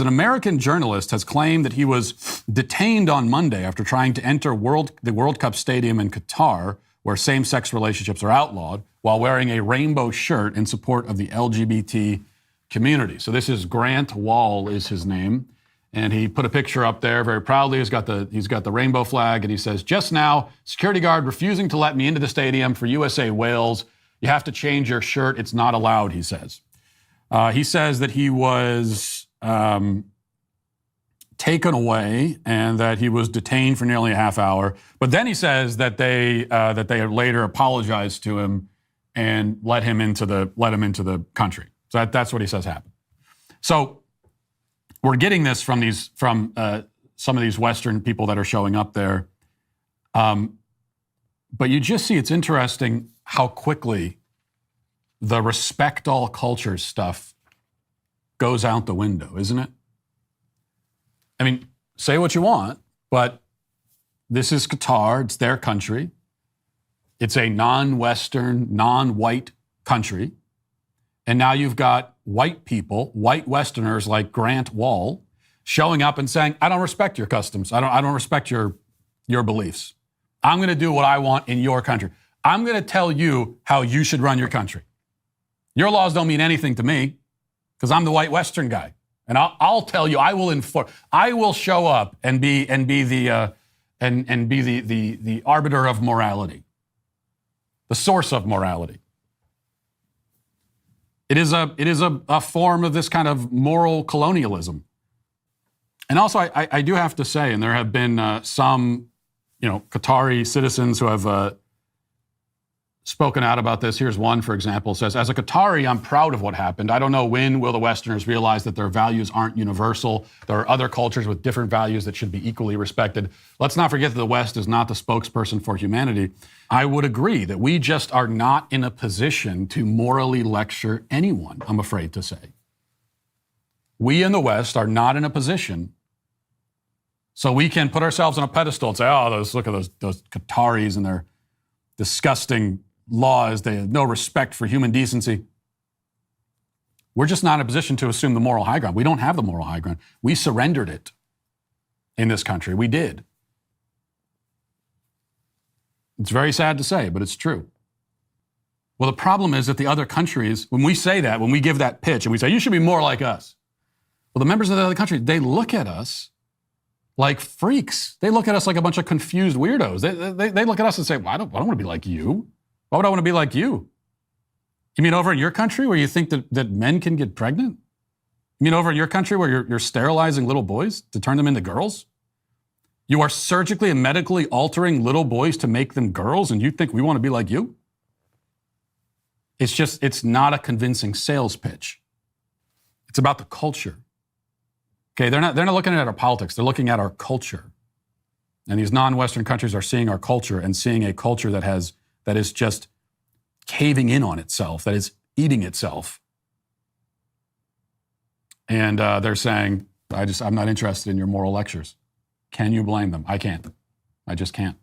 An American journalist has claimed that he was detained on Monday after trying to enter the World Cup stadium in Qatar, where same-sex relationships are outlawed, while wearing a rainbow shirt in support of the LGBT community. So this is Grant Wahl is his name, and he put a picture up there very proudly. He's got the rainbow flag, and he says, "Just now, security guard refusing to let me into the stadium for USA Wales. You have to change your shirt. It's not allowed," he says. He says that he was taken away and that he was detained for nearly a half hour. But then he says that they later apologized to him and let him into the country. So that's what he says happened. So we're getting this from some of these Western people that are showing up there. But you just see, it's interesting how quickly the respect all cultures stuff goes out the window, isn't it? I mean, say what you want, but this is Qatar. It's their country. It's a non-Western, non-white country. And now you've got white people, white Westerners like Grant Wahl, showing up and saying, "I don't respect your customs. I don't respect your beliefs. I'm going to do what I want in your country. I'm going to tell you how you should run your country. Your laws don't mean anything to me because I'm the white Western guy. And I'll tell you, I will show up and be the arbiter of morality, the source of morality." It is a form of this kind of moral colonialism. And also, I do have to say, and there have been some, Qatari citizens who have spoken out about this. Here's one, for example, says, "As a Qatari, I'm proud of what happened. I don't know when will the Westerners realize that their values aren't universal. There are other cultures with different values that should be equally respected. Let's not forget that the West is not the spokesperson for humanity." I would agree that we just are not in a position to morally lecture anyone, I'm afraid to say. We in the West are not in a position so we can put ourselves on a pedestal and say, "Oh, look at those Qataris and their disgusting laws. They have no respect for human decency." We're just not in a position to assume the moral high ground. We don't have the moral high ground. We surrendered it in this country. We did. It's very sad to say, but it's true. Well, the problem is that the other countries, when we say that, when we give that pitch and we say, "You should be more like us," well, the members of the other countries, they look at us like freaks. They look at us like a bunch of confused weirdos. They look at us and say, "Well, I don't want to be like you. Why would I want to be like you? You mean over in your country where you think that men can get pregnant? You mean over in your country where you're sterilizing little boys to turn them into girls? You are surgically and medically altering little boys to make them girls, and you think we want to be like you?" It's not a convincing sales pitch. It's about the culture. Okay, they're not looking at our politics, they're looking at our culture. And these non-Western countries are seeing our culture and seeing a culture that is just caving in on itself, that is eating itself. And they're saying, I'm not interested in your moral lectures. Can you blame them? I can't. I just can't.